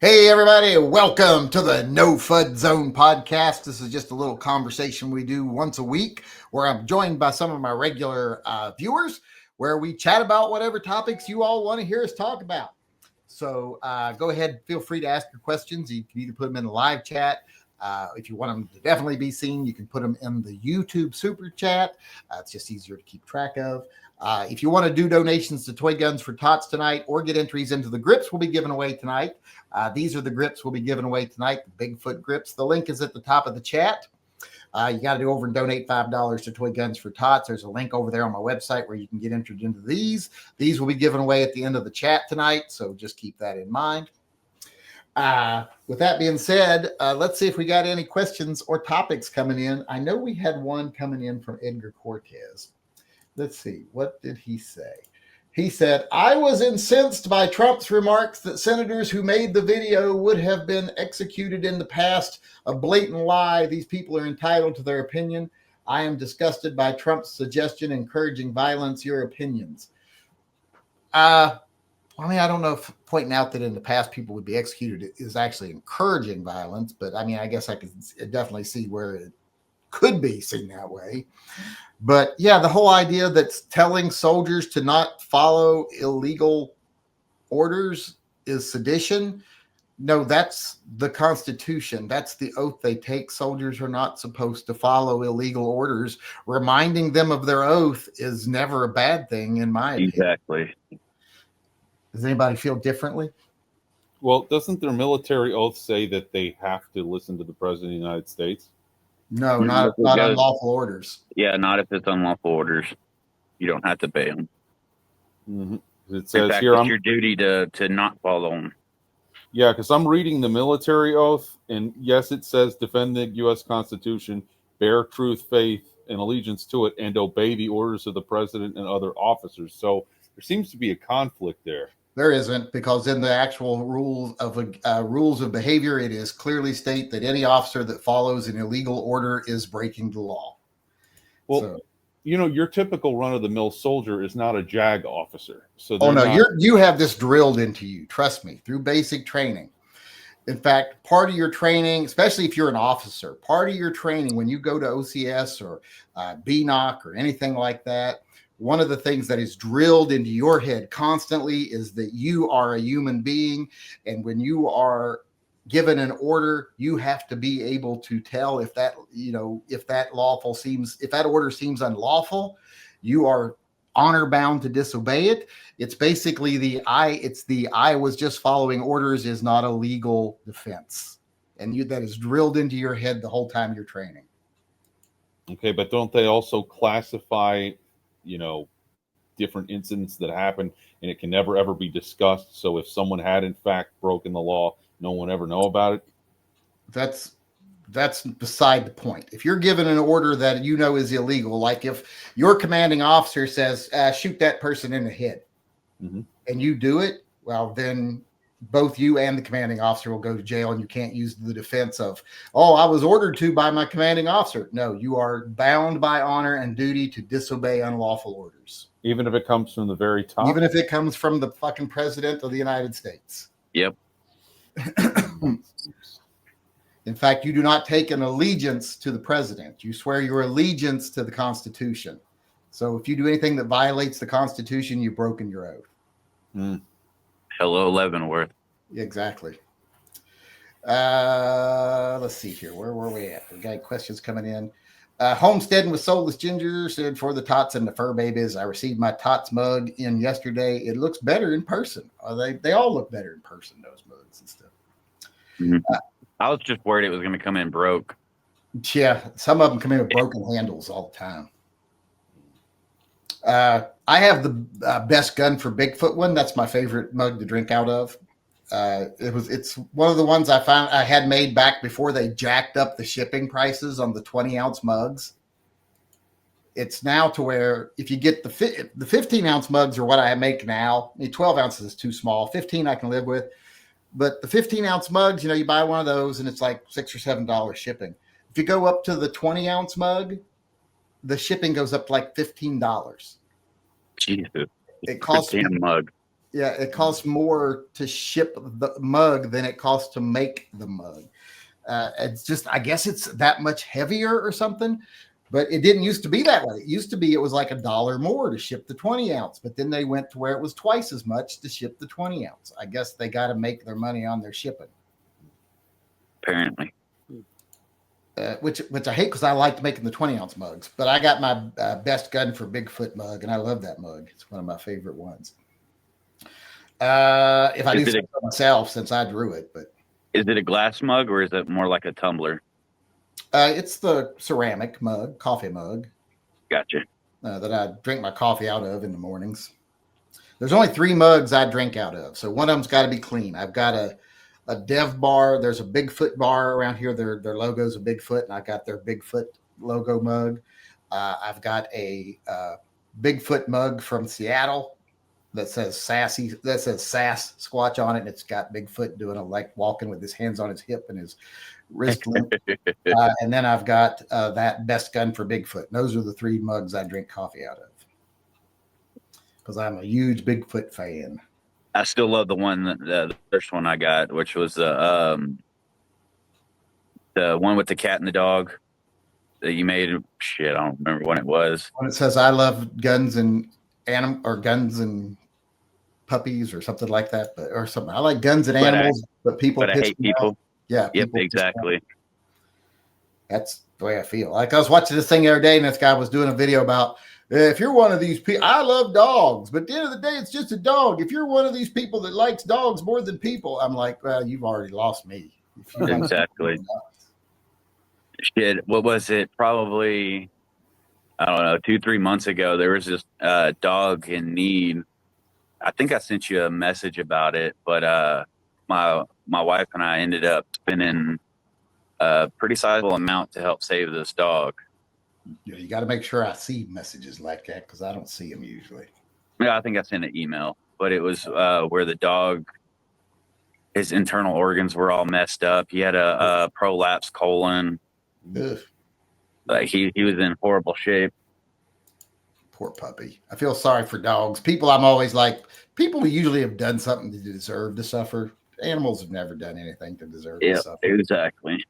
Hey, everybody, welcome to the NoFuddZone podcast. This is just a little conversation we do once a week where I'm joined by some of my regular viewers where we chat about whatever topics you all want to hear us talk about. So go ahead, feel free to ask your questions. You can either put them in the live chat. If you want them to definitely be seen, you can put them in the YouTube super chat. It's just easier to keep track of. If you want to do donations to Toy Guns for Tots tonight or get entries into the grips we'll be giving away tonight, these are the grips we'll be giving away tonight, the Bigfoot grips. The link is at the top of the chat. You got to go over and donate $5 to Toy Guns for Tots. There's a link over there on my website where you can get entered into these. These will be given away at the end of the chat tonight, so just keep that in mind. With that being said, let's see if we got any questions or topics coming in. I know we had one coming in from Edgar Cortez. Let's see. What did he say? He said, I was incensed by Trump's remarks that senators who made the video would have been executed in the past. A blatant lie. These people are entitled to their opinion. I am disgusted by Trump's suggestion encouraging violence. Your opinions? I don't know if pointing out that in the past people would be executed is actually encouraging violence, but I mean, I guess I could definitely see where it could be seen that way. But yeah, the whole idea that's telling soldiers to not follow illegal orders is sedition. No, that's the Constitution. That's the oath they take. Soldiers are not supposed to follow illegal orders. Reminding them of their oath is never a bad thing, in my opinion. Exactly. Does anybody feel differently? Well, doesn't their military oath say that they have to listen to the President of the United States? No, not unlawful orders. Yeah, not if it's unlawful orders. You don't have to pay them. Mm-hmm. It says in fact, here, it's your duty to not follow them. Yeah, because I'm reading the military oath, and yes, it says defend the U.S. Constitution, bear truth, faith, and allegiance to it, and obey the orders of the President and other officers. So there seems to be a conflict there. There isn't, because in the actual rules of behavior, it is clearly state that any officer that follows an illegal order is breaking the law. Well, your typical run-of-the-mill soldier is not a JAG officer. So you have this drilled into you. Trust me, through basic training. In fact, part of your training, especially if you're an officer, part of your training when you go to OCS or BNOC or anything like that, one of the things that is drilled into your head constantly is that you are a human being. And when you are given an order, you have to be able to tell if that order seems unlawful, you are honor bound to disobey it. It's basically I was just following orders is not a legal defense. And that is drilled into your head the whole time you're training. Okay, but don't they also classify different incidents that happen, and it can never ever be discussed? So if someone had in fact broken the law, no one ever know about it. That's beside the point. If you're given an order that is illegal, like if your commanding officer says shoot that person in the head, and you do it, well, then both you and the commanding officer will go to jail, and you can't use the defense of, I was ordered to by my commanding officer. No, you are bound by honor and duty to disobey unlawful orders. Even if it comes from the very top? Even if it comes from the fucking president of the United States. Yep. In fact, you do not take an allegiance to the president. You swear your allegiance to the Constitution. So if you do anything that violates the Constitution, you've broken your oath. Hello, Leavenworth. Exactly. Let's see here. Where were we at? We got questions coming in. Homesteading with Soulless Ginger said, for the tots and the fur babies, I received my tots mug in yesterday. It looks better in person. They all look better in person, those mugs and stuff. I was just worried it was going to come in broke. Yeah, some of them come in with broken handles all the time. I have the best gun for Bigfoot one. That's my favorite mug to drink out of. It's one of the ones I found I had made back before they jacked up the shipping prices on the 20-ounce mugs. It's now to where if you get the 15-ounce mugs are what I make now. 12 ounces is too small. 15 I can live with. But the 15-ounce mugs, you buy one of those and it's like $6 or $7 shipping. If you go up to the 20-ounce mug, the shipping goes up to like $15. Jesus. It costs damn mug. Yeah, it costs more to ship the mug than it costs to make the mug. It's just, I guess it's that much heavier or something, but it didn't used to be that way. It used to be, it was like $1 more to ship the 20 ounce, but then they went to where it was twice as much to ship the 20 ounce. I guess they got to make their money on their shipping. Apparently. Which I hate because I liked making the 20 ounce mugs, but I got my best gun for Bigfoot mug, and I love that mug. It's one of my favorite ones. If I do something myself, since I drew it, but is it a glass mug or is it more like a tumbler? It's the ceramic mug, coffee mug. Gotcha. That I drink my coffee out of in the mornings. There's only 3 mugs I drink out of, so one of them's got to be clean. I've got a Dev bar. There's a Bigfoot bar around here. Their logo's a Bigfoot, and I got their Bigfoot logo mug. I've got a Bigfoot mug from Seattle that says sass Squatch on it, and it's got Bigfoot doing like walking with his hands on his hip and his wrist limp. And then I've got that best gun for Bigfoot. And those are the 3 mugs I drink coffee out of because I'm a huge Bigfoot fan. I still love the one, the first one I got, which was the one with the cat and the dog that you made. Shit, I don't remember when it was. When it says "I love guns and guns and puppies" or something like that, or something. I like guns and animals, but I hate people. Off. Yeah. Yep. Exactly. That's the way I feel. Like I was watching this thing the other day, and this guy was doing a video about if you're one of these people. I love dogs, but at the end of the day, it's just a dog. If you're one of these people that likes dogs more than people, I'm like, well, you've already lost me. Exactly. Shit. What was it? Probably, I don't know, 2-3 months ago, there was this dog in need. I think I sent you a message about it, but my wife and I ended up spending a pretty sizable amount to help save this dog. Yeah, you got to make sure I see messages like that because I don't see them usually. Yeah, I think I sent an email, but it was where the dog, his internal organs were all messed up. He had a prolapsed colon. Ugh. Like he was in horrible shape. Poor puppy. I feel sorry for dogs. I'm always like, people usually have done something to deserve to suffer. Animals have never done anything to deserve to suffer. Exactly.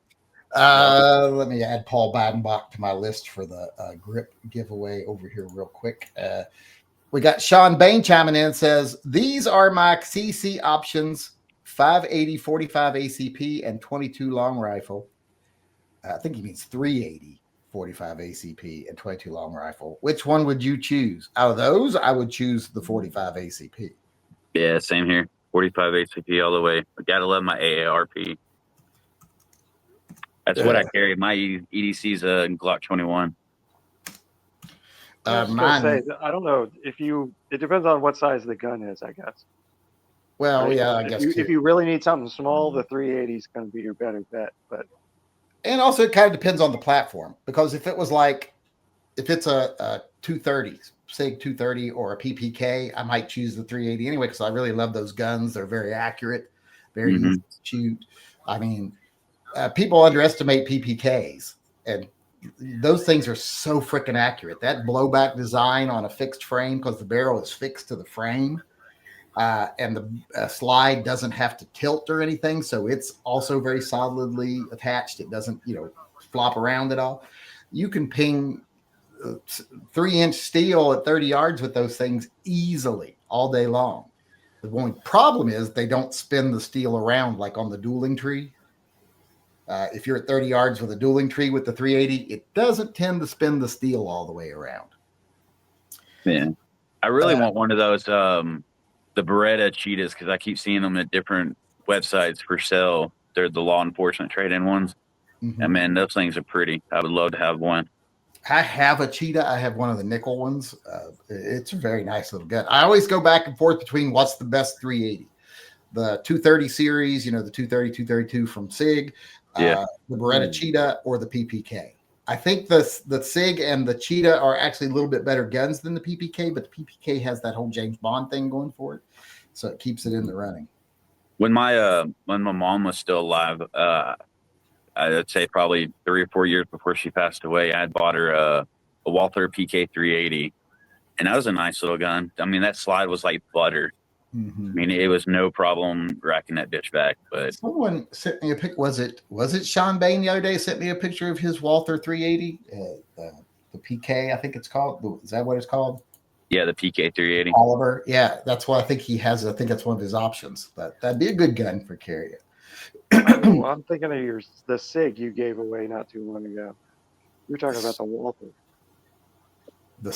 Let me add Paul Bidenbach to my list for the grip giveaway over here real quick. We got Sean Bain chiming in and says, these are my CC options, 580 45 ACP and 22 long rifle. I think he means 380 45 ACP and 22 long rifle. Which one would you choose? Out of those, I would choose the 45 ACP. Yeah, same here. 45 ACP all the way. I gotta love my AARP. That's what I carry. My EDC's a Glock 21. I was gonna say, I don't know it depends on what size the gun is, I guess. Well, right? Yeah, I guess if you really need something small, the 380 is going to be your better bet. And also it kind of depends on the platform, because if it's a 230, SIG 230 or a PPK, I might choose the 380 anyway, because I really love those guns. They're very accurate, very easy to shoot. I mean, people underestimate PPKs, and those things are so freaking accurate. That blowback design on a fixed frame, because the barrel is fixed to the frame, and the slide doesn't have to tilt or anything, so it's also very solidly attached. It doesn't, flop around at all. You can ping 3-inch steel at 30 yards with those things easily all day long. The only problem is they don't spin the steel around like on the dueling tree. If you're at 30 yards with a dueling tree with the 380, it doesn't tend to spin the steel all the way around. Man, I really want one of those, the Beretta Cheetahs, because I keep seeing them at different websites for sale. They're the law enforcement trade-in ones. And man, those things are pretty. I would love to have one. I have a Cheetah. I have one of the nickel ones. It's a very nice little gun. I always go back and forth between what's the best 380. The 230 series, the 230, 232 from SIG, the Beretta Cheetah, or the PPK. I think the SIG and the Cheetah are actually a little bit better guns than the PPK, but the PPK has that whole James Bond thing going for it, so it keeps it in the running. When my mom was still alive, I'd say probably 3 or 4 years before she passed away, I had bought her a Walther PK 380, and that was a nice little gun. I mean, that slide was like butter. Mm-hmm. I mean, it was no problem racking that bitch back. But someone sent me a pic. Was it Sean Bain the other day sent me a picture of his Walther 380, the PK, I think it's called. Is that what it's called? yeah, the PK 380. Oliver. Yeah, that's what I think he has. I think that's one of his options. That'd be a good gun for carrying. I'm thinking of the SIG you gave away not too long ago. You're talking about the Walther.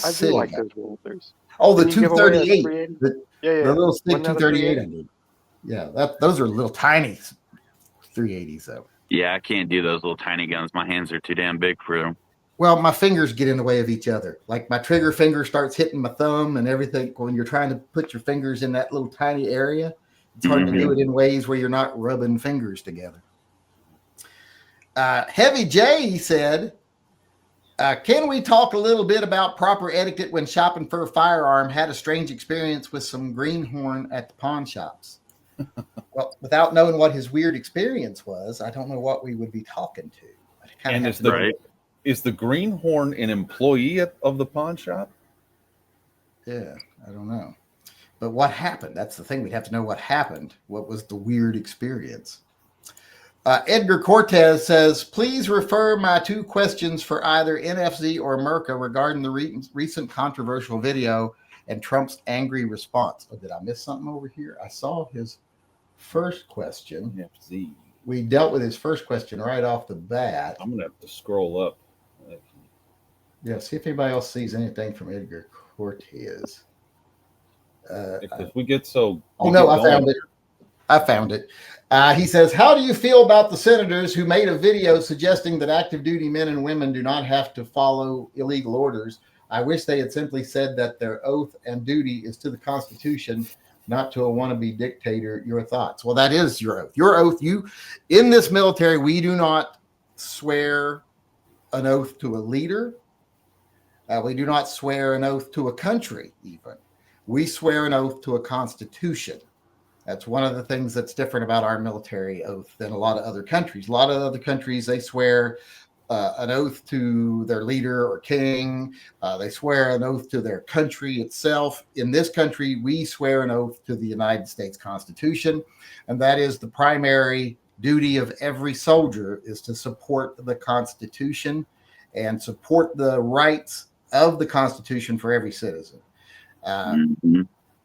I do like those Walthers. Oh, the Didn't you give away a 238. 380? The little SIG Wasn't that a 238. Yeah, those are little tiny 380s though. Yeah, I can't do those little tiny guns. My hands are too damn big for them. Well, my fingers get in the way of each other. Like my trigger finger starts hitting my thumb and everything. When you're trying to put your fingers in that little tiny area, it's hard to do it in ways where you're not rubbing fingers together. Heavy J said, can we talk a little bit about proper etiquette when shopping for a firearm? Had a strange experience with some greenhorn at the pawn shops. Well, without knowing what his weird experience was, I don't know what we would be talking to. And is the greenhorn an employee of the pawn shop? Yeah, I don't know. But what happened? That's the thing. We'd have to know what happened. What was the weird experience? Edgar Cortez says, please refer my 2 questions for either NFZ or Merca regarding the recent controversial video and Trump's angry response. Oh, did I miss something over here? I saw his first question. NFZ. We dealt with his first question right off the bat. I'm going to have to scroll up. Yeah, see if anybody else sees anything from Edgar Cortez. If we get so... Oh, no, I found it. He says, how do you feel about the senators who made a video suggesting that active duty men and women do not have to follow illegal orders? I wish they had simply said that their oath and duty is to the Constitution, not to a wannabe dictator. Your thoughts? Well, that is your oath. Your oath, in this military, we do not swear an oath to a leader. We do not swear an oath to a country, even. We swear an oath to a constitution. That's one of the things that's different about our military oath than a lot of other countries. A lot of other countries, they swear an oath to their leader or king. They swear an oath to their country itself. In this country, we swear an oath to the United States Constitution, and that is the primary duty of every soldier, is to support the Constitution and support the rights of the Constitution for every citizen.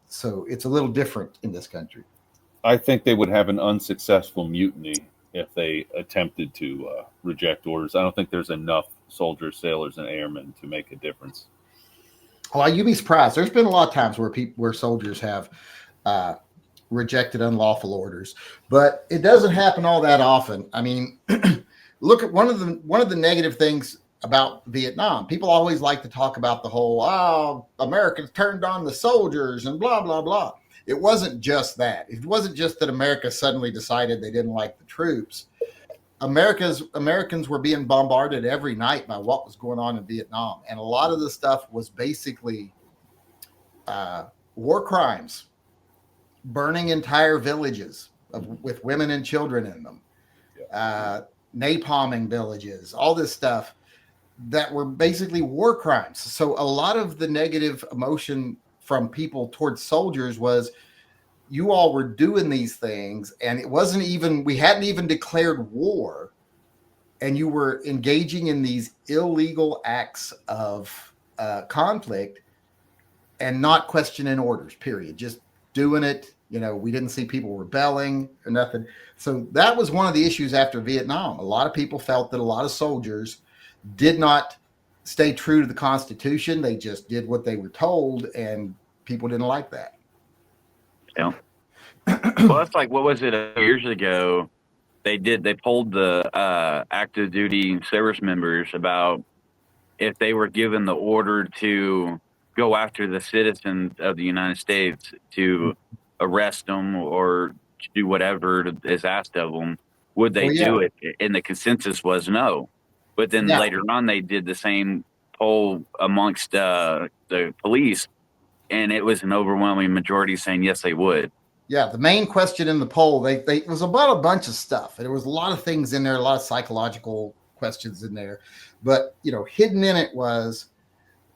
So it's a little different in this country. I think they would have an unsuccessful mutiny if they attempted to reject orders. I don't think there's enough soldiers, sailors, and airmen to make a difference. Well, you'd be surprised. There's been a lot of times where soldiers have rejected unlawful orders, but it doesn't happen all that often. I mean, look at one of the negative things about Vietnam. People always like to talk about the whole, Americans turned on the soldiers and blah, blah, blah. It wasn't just that. It wasn't just that America suddenly decided they didn't like the troops. Americans were being bombarded every night by what was going on in Vietnam. And a lot of the stuff was basically war crimes, burning entire villages with women and children in them, napalming villages, all this stuff that were basically war crimes. So a lot of the negative emotion from people towards soldiers was, you all were doing these things and it wasn't even, we hadn't even declared war, and you were engaging in these illegal acts of conflict and not questioning orders, period. Just doing it. We didn't see people rebelling or nothing. So that was one of the issues after Vietnam. A lot of people felt that a lot of soldiers did not stay true to the Constitution. They just did what they were told, and people didn't like that. Yeah. Well, that's like, what was it, years ago? They polled the active duty service members about if they were given the order to go after the citizens of the United States, to arrest them or do whatever is asked of them, would they do it? And the consensus was no. But then later on, they did the same poll amongst the police, and it was an overwhelming majority saying yes, they would. Yeah, the main question in the poll, it was about a bunch of stuff. There was a lot of things in there, a lot of psychological questions in there. But, hidden in it was,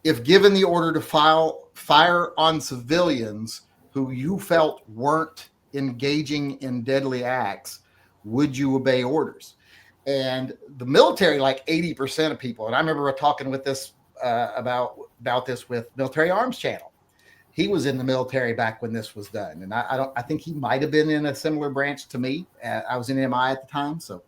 if given the order to fire on civilians who you felt weren't engaging in deadly acts, would you obey orders? And the military, like 80% of people, and I remember talking with this about this with Military Arms Channel. He was in the military back when this was done, and I think he might have been in a similar branch to me. I was in MI at the time, so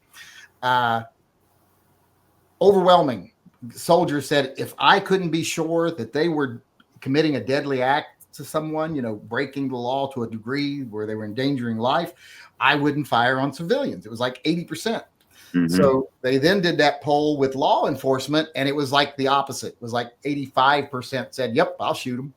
overwhelming. Soldiers said, if I couldn't be sure that they were committing a deadly act to someone, breaking the law to a degree where they were endangering life, I wouldn't fire on civilians. It was like 80%. Mm-hmm. So they then did that poll with law enforcement, and it was like the opposite. It was like 85% said, yep, I'll shoot them,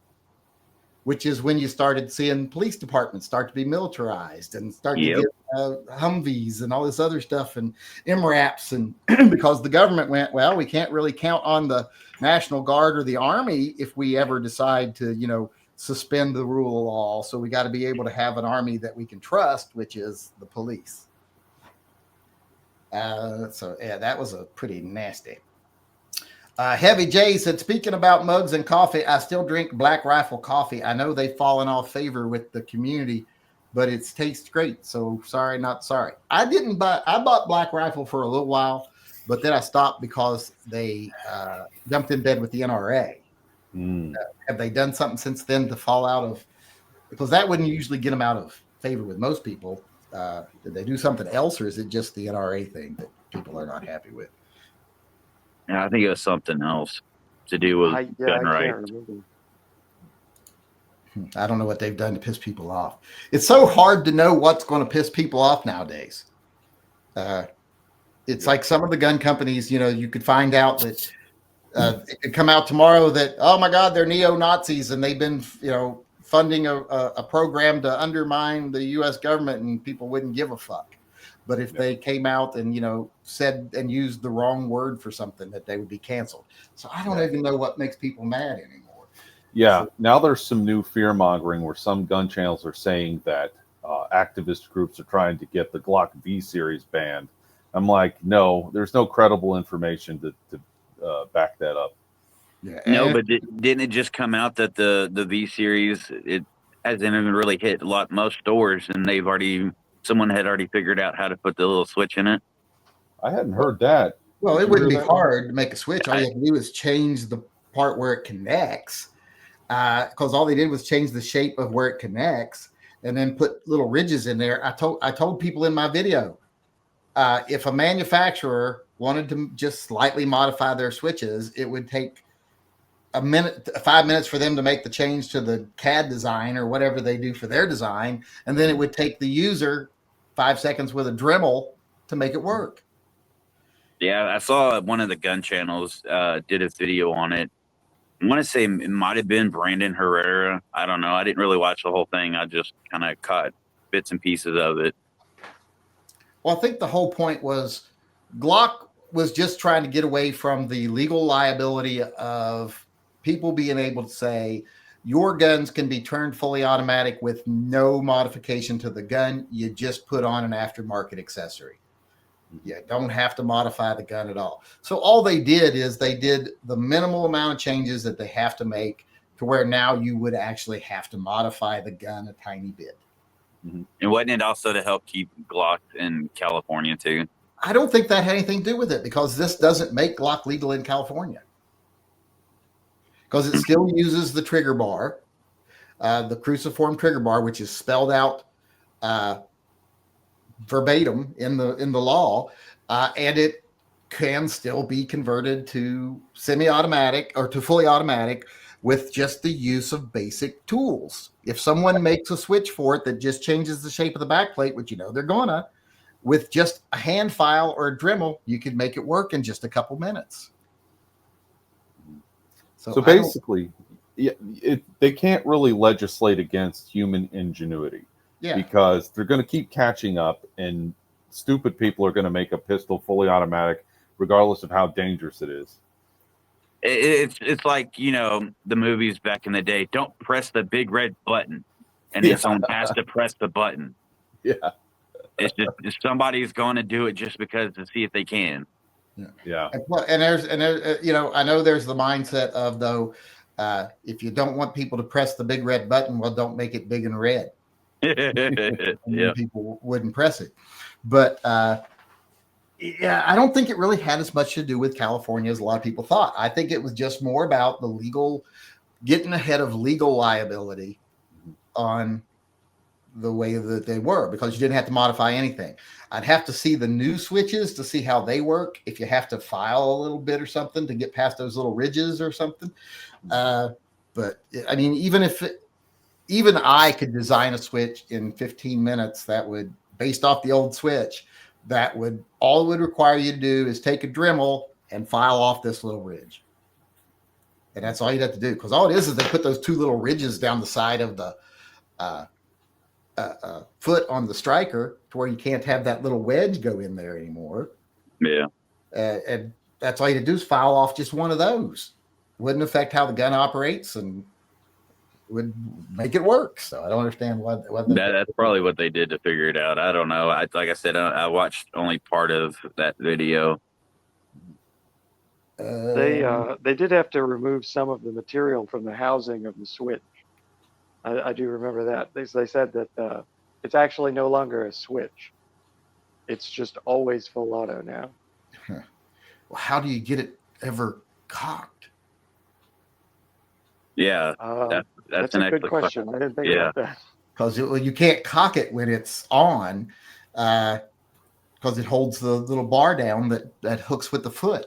which is when you started seeing police departments start to be militarized and start to get Humvees and all this other stuff and MRAPs. And because the government went, well, we can't really count on the National Guard or the Army if we ever decide to, suspend the rule of law. So we got to be able to have an army that we can trust, which is the police. That was a pretty nasty. Heavy J said, speaking about mugs and coffee, I still drink Black Rifle coffee. I know they've fallen off favor with the community, but it tastes great. So sorry, not sorry. I bought Black Rifle for a little while, but then I stopped because they jumped in bed with the NRA. Have they done something since then to fall out of, because that wouldn't usually get them out of favor with most people. Did they do something else, or is it just the NRA thing that people are not happy with? Yeah, I think it was something else to do with gun rights. I don't know what they've done to piss people off. It's so hard to know what's going to piss people off nowadays. It's like some of the gun companies, you could find out that it could come out tomorrow that, oh my God, they're neo-Nazis and they've been, funding a program to undermine the U.S. government, and people wouldn't give a fuck. But if they came out and, said and used the wrong word for something, that they would be canceled. So I don't even know what makes people mad anymore. Yeah. Now there's some new fear mongering where some gun channels are saying that activist groups are trying to get the Glock V series banned. I'm like, no, there's no credible information to back that up. Yeah. No, but didn't it just come out that the V series, it hasn't even really hit most stores, and someone had already figured out how to put the little switch in it? I hadn't heard that. Well, it wouldn't be hard to make a switch. All you have to do is change the part where it connects, because all they did was change the shape of where it connects and then put little ridges in there. I told people in my video, if a manufacturer wanted to just slightly modify their switches, it would take 5 minutes for them to make the change to the CAD design or whatever they do for their design. And then it would take the user 5 seconds with a Dremel to make it work. Yeah, I saw one of the gun channels did a video on it. I want to say it might have been Brandon Herrera. I don't know. I didn't really watch the whole thing. I just kind of caught bits and pieces of it. Well, I think the whole point was Glock was just trying to get away from the legal liability of people being able to say your guns can be turned fully automatic with no modification to the gun. You just put on an aftermarket accessory. You don't have to modify the gun at all. So all they did is they did the minimal amount of changes that they have to make to where now you would actually have to modify the gun a tiny bit. Mm-hmm. And wasn't it also to help keep Glock in California too? I don't think that had anything to do with it, because this doesn't make Glock legal in California. Because it still uses the trigger bar, the cruciform trigger bar, which is spelled out verbatim in the law, and it can still be converted to semi-automatic or to fully automatic with just the use of basic tools. If someone makes a switch for it that just changes the shape of the backplate, which they're gonna, with just a hand file or a Dremel, you could make it work in just a couple minutes. So basically, they can't really legislate against human ingenuity, because they're going to keep catching up, and stupid people are going to make a pistol fully automatic, regardless of how dangerous it is. It's like, the movies back in the day. Don't press the big red button, and then someone has to press the button. Yeah, it's just somebody's going to do it just because to see if they can. Yeah. And there's I know there's the mindset of, though, If you don't want people to press the big red button, well, don't make it big and red. Yeah. People wouldn't press it. But yeah, I don't think it really had as much to do with California as a lot of people thought. I think it was just more about the legal, getting ahead of legal liability on the way that they were, because you didn't have to modify anything. I'd have to see the new switches to see how they work. If you have to file a little bit or something to get past those little ridges or something. But I mean, even I could design a switch in 15 minutes that would, based off the old switch, that would, all it would require you to do is take a Dremel and file off this little ridge. And that's all you'd have to do. Because all it is they put those two little ridges down the side of the foot on the striker to where you can't have that little wedge go in there anymore. Yeah. And that's all you have to do is file off just one of those. Wouldn't affect how the gun operates and would make it work. So I don't understand what that's probably what they did to figure it out. I don't know. Like I said, I watched only part of that video. They did have to remove some of the material from the housing of the switch. I do remember that. They said that it's actually no longer a switch. It's just always full auto now. Well, how do you get it ever cocked? Yeah, that's an a good question. I didn't think about that. Because you can't cock it when it's on, because it holds the little bar down that hooks with the foot.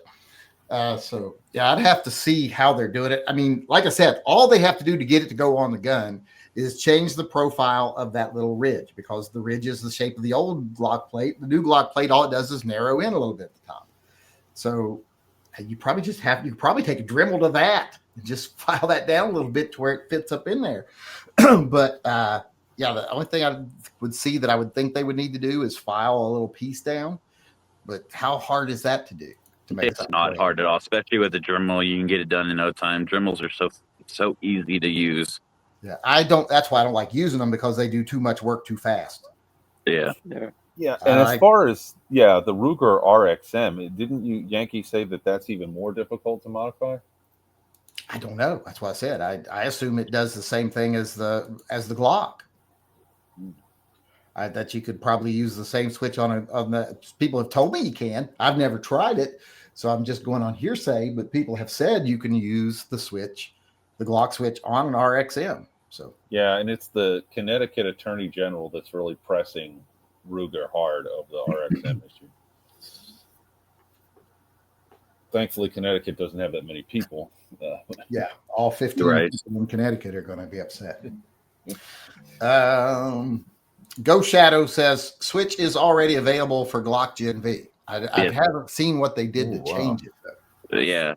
So yeah, I'd have to see how they're doing it. I mean, like I said, all they have to do to get it to go on the gun is change the profile of that little ridge, because the ridge is the shape of the old Glock plate. The new Glock plate, all it does is narrow in a little bit at the top. So you probably take a Dremel to that and just file that down a little bit to where it fits up in there. But yeah, the only thing I would see that I would think they would need to do is file a little piece down. But how hard is that to do? It's not hard at all, especially with the Dremel. You can get it done in no time. Dremels are so easy to use. Yeah, that's why I don't like using them, because they do too much work too fast. Yeah. And as far as the Ruger RXM, didn't you Yankee say that that's even more difficult to modify? I don't know. That's what I said. I assume it does the same thing as the Glock. That you could probably use the same switch on the. People have told me you can. I've never tried it, so I'm just going on hearsay. But people have said you can use the Glock switch on an RXM. So yeah, and it's the Connecticut Attorney General that's really pressing Ruger hard over the RXM issue. Thankfully, Connecticut doesn't have that many people. Yeah, all 15 people in Connecticut are going to be upset. Go Shadow says Switch is already available for Glock Gen V. I haven't seen what they did to change it, though. Yeah,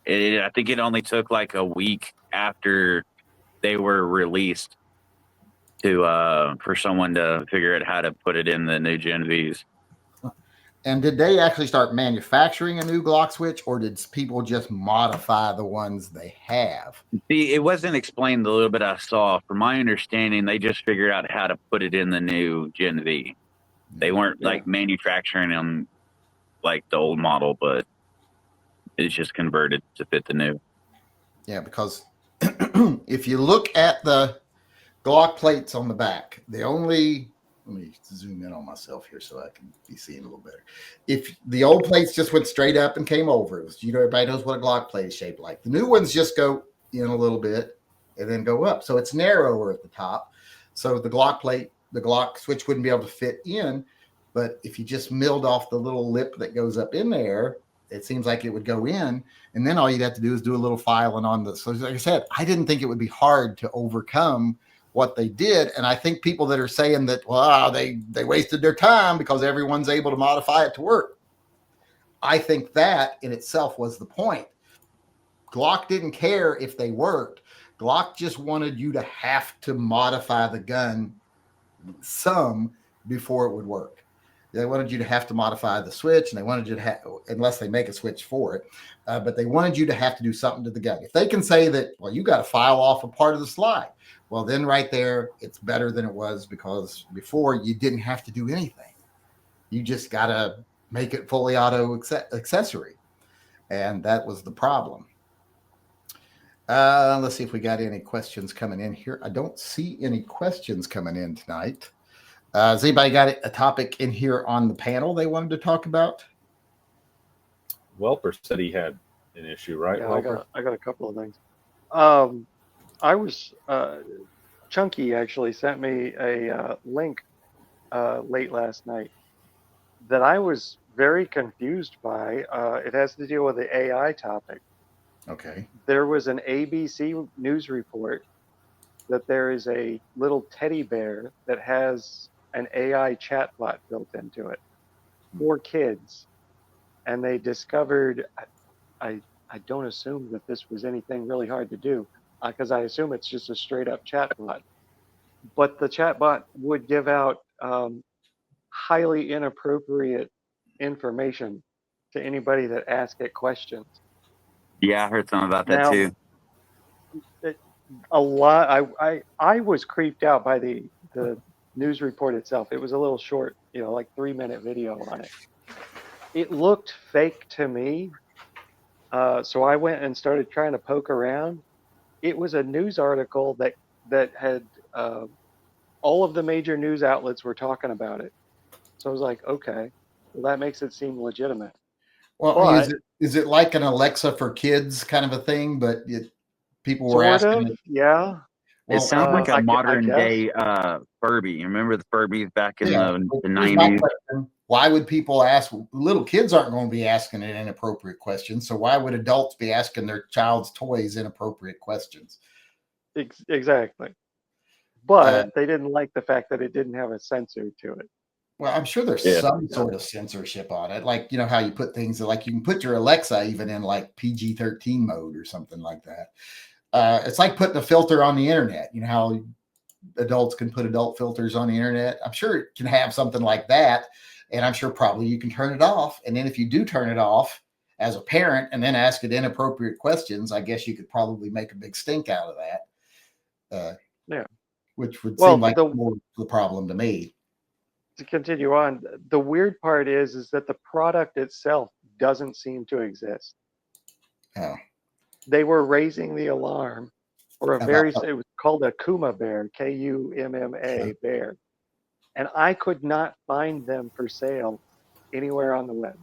I think it only took like a week after they were released for someone to figure out how to put it in the new Gen Vs. And did they actually start manufacturing a new Glock switch, or did people just modify the ones they have? See, it wasn't explained the little bit I saw. From my understanding, they just figured out how to put it in the new Gen V. They weren't like manufacturing them like the old model, but it's just converted to fit the new. Yeah, because if you look at the Glock plates on the back, let me zoom in on myself here so I can be seeing a little better. If the old plates just went straight up and came over, it was, everybody knows what a Glock plate is shaped like. The new ones just go in a little bit and then go up. So it's narrower at the top. So the Glock switch wouldn't be able to fit in. But if you just milled off the little lip that goes up in there, it seems like it would go in. And then all you'd have to do is do a little filing on the. So like I said, I didn't think it would be hard to overcome what they did. And I think people that are saying that, well, they wasted their time because everyone's able to modify it to work. I think that in itself was the point. Glock didn't care if they worked. Glock just wanted you to have to modify the gun some before it would work. They wanted you to have to modify the switch, and they wanted you to have, unless they make a switch for it, but they wanted you to have to do something to the gun. If they can say that, well, you got to file off a part of the slide, well, then right there, it's better than it was, because before you didn't have to do anything. You just got to make it fully auto accessory. And that was the problem. Let's see if we got any questions coming in here. I don't see any questions coming in tonight. Has anybody got a topic in here on the panel they wanted to talk about? Welper said he had an issue, right? Yeah, Welper? I got a couple of things. I was Chunky actually sent me a link late last night that I was very confused by. It has to deal with the AI topic. Okay. There was an ABC news report that there is a little teddy bear that has an AI chatbot built into it for kids, and they discovered. I don't assume that this was anything really hard to do, because I assume it's just a straight up chatbot. But the chatbot would give out highly inappropriate information to anybody that asked it questions. Yeah, I heard something about that Now, too. a lot. I was creeped out by the news report itself. It was a little short, like 3-minute video on it. It looked fake to me, so I went and started trying to poke around. It was a news article that had all of the major news outlets were talking about it. So I was like, okay, well, that makes it seem legitimate. Well, But is it like an Alexa for kids kind of a thing? But people were sort asking. of, yeah. It sounds like a I modern guess. day Furby. You remember the Furbies back in the Here's my 90s? question. Why would people ask? Little kids aren't going to be asking it inappropriate questions. So why would adults be asking their child's toys inappropriate questions? Exactly. But they didn't like the fact that it didn't have a censor to it. Well, I'm sure there's some sort of censorship on it. Like, how you put things like you can put your Alexa even in like PG-13 mode or something like that. It's like putting a filter on the internet. You know how adults can put adult filters on the internet? I'm sure it can have something like that. And I'm sure probably you can turn it off. And then if you do turn it off as a parent and then ask it inappropriate questions, I guess you could probably make a big stink out of that. Yeah. Which would seem like more the problem to me. To continue on, the weird part is that the product itself doesn't seem to exist. Oh. They were raising the alarm for it was called a Kuma bear, Kumma bear. And I could not find them for sale anywhere on the web.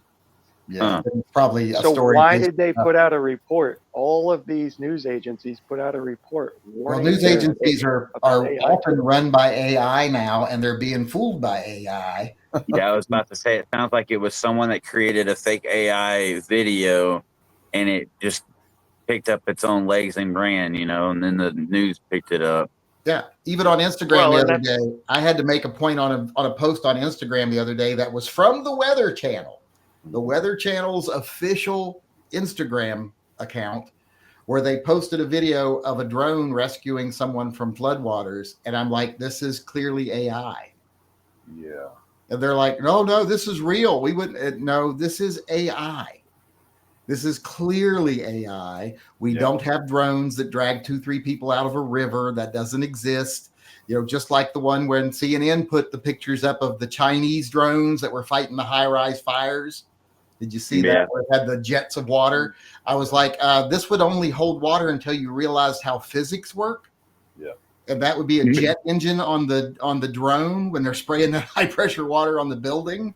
Yeah, probably a so story. Why did they put out a report? All of these news agencies put out a report. Well, news agencies are often run by AI now, and they're being fooled by AI. Yeah, I was about to say, it sounds like it was someone that created a fake AI video, and it just picked up its own legs and ran, and then the news picked it up. Yeah, even on Instagram the other day, I had to make a point on a post on Instagram the other day that was from the Weather Channel. The Weather Channel's official Instagram account, where they posted a video of a drone rescuing someone from floodwaters. And I'm like, this is clearly AI. Yeah. And they're like, no, this is real. We wouldn't. No, this is AI. This is clearly AI. We don't have drones that drag 2-3 people out of a river. That doesn't exist. Just like the one when CNN put the pictures up of the Chinese drones that were fighting the high-rise fires. Did you see that? Where it had the jets of water. I was like, this would only hold water until you realized how physics work. Yeah. And that would be a jet engine on the drone when they're spraying the high pressure water on the building.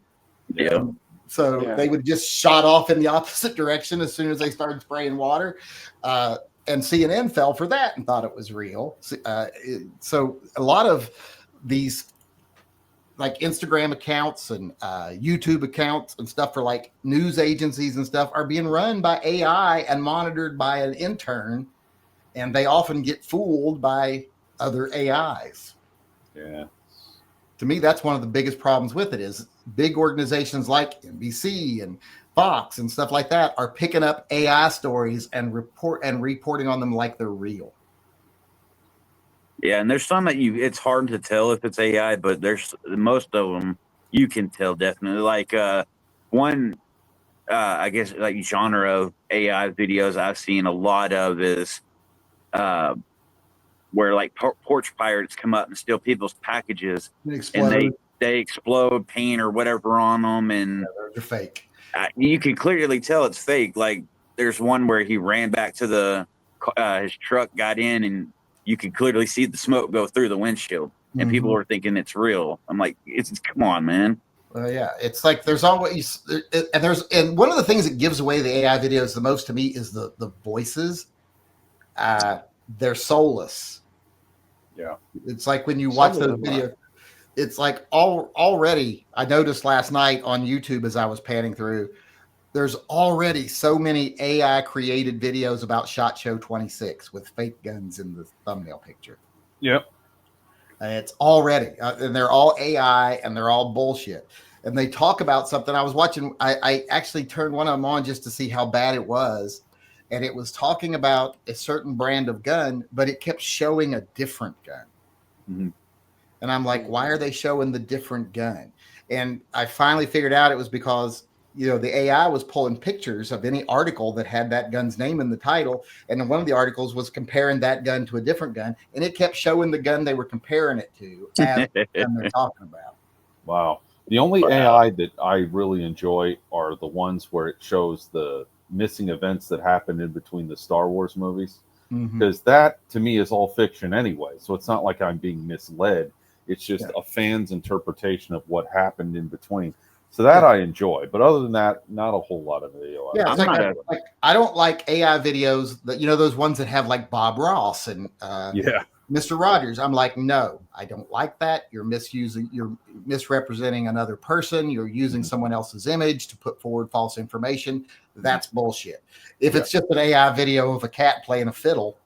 Yeah. So they would just shot off in the opposite direction as soon as they started spraying water. And CNN fell for that and thought it was real. So a lot of these like Instagram accounts and YouTube accounts and stuff for like news agencies and stuff are being run by AI and monitored by an intern. And they often get fooled by other AIs. Yeah. To me, that's one of the biggest problems with it is big organizations like NBC and Fox and stuff like that are picking up AI stories and reporting on them like they're real. Yeah, and there's some that it's hard to tell if it's AI, but there's most of them you can tell definitely. Like one, I guess like genre of AI videos I've seen a lot of is where like porch pirates come up and steal people's packages, and they explode paint or whatever on them, and they're fake. You can clearly tell it's fake. Like there's one where he ran back to the his truck got in, and you could clearly see the smoke go through the windshield, and people were thinking it's real. I'm like, come on, man. Yeah, it's like there's always and one of the things that gives away the AI videos the most to me is the voices. They're soulless. Yeah, it's like when you watch those videos, it's like already. I noticed last night on YouTube as I was panning through, there's already so many AI created videos about SHOT Show 26 with fake guns in the thumbnail picture. Yep. And it's already, and they're all AI and they're all bullshit. And they talk about something I was watching. I actually turned one of them on just to see how bad it was. And it was talking about a certain brand of gun, but it kept showing a different gun. Mm-hmm. And I'm like, why are they showing the different gun? And I finally figured out it was because, the AI was pulling pictures of any article that had that gun's name in the title. And then one of the articles was comparing that gun to a different gun. And it kept showing the gun they were comparing it to as the gun they're talking about. Wow. The only AI that I really enjoy are the ones where it shows the missing events that happened in between the Star Wars movies. Because that, to me, is all fiction anyway. So it's not like I'm being misled. It's just a fan's interpretation of what happened in between. So that I enjoy, but other than that, not a whole lot of video. Yeah, I don't like AI videos that those ones that have like Bob Ross and Mr. Rogers. I'm like, no, I don't like that. You're misrepresenting another person. You're using someone else's image to put forward false information. That's bullshit. If it's just an AI video of a cat playing a fiddle,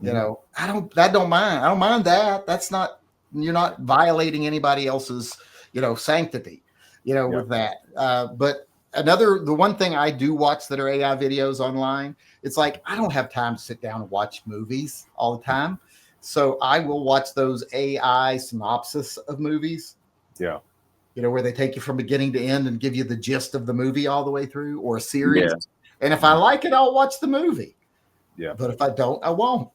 I don't mind. I don't mind that. That's not, you're not violating anybody else's, sanctity. With that. But the one thing I do watch that are AI videos online, it's like, I don't have time to sit down and watch movies all the time. So I will watch those AI synopsis of movies. Yeah. Where they take you from beginning to end and give you the gist of the movie all the way through, or a series. Yeah. And if I like it, I'll watch the movie. Yeah. But if I don't, I won't.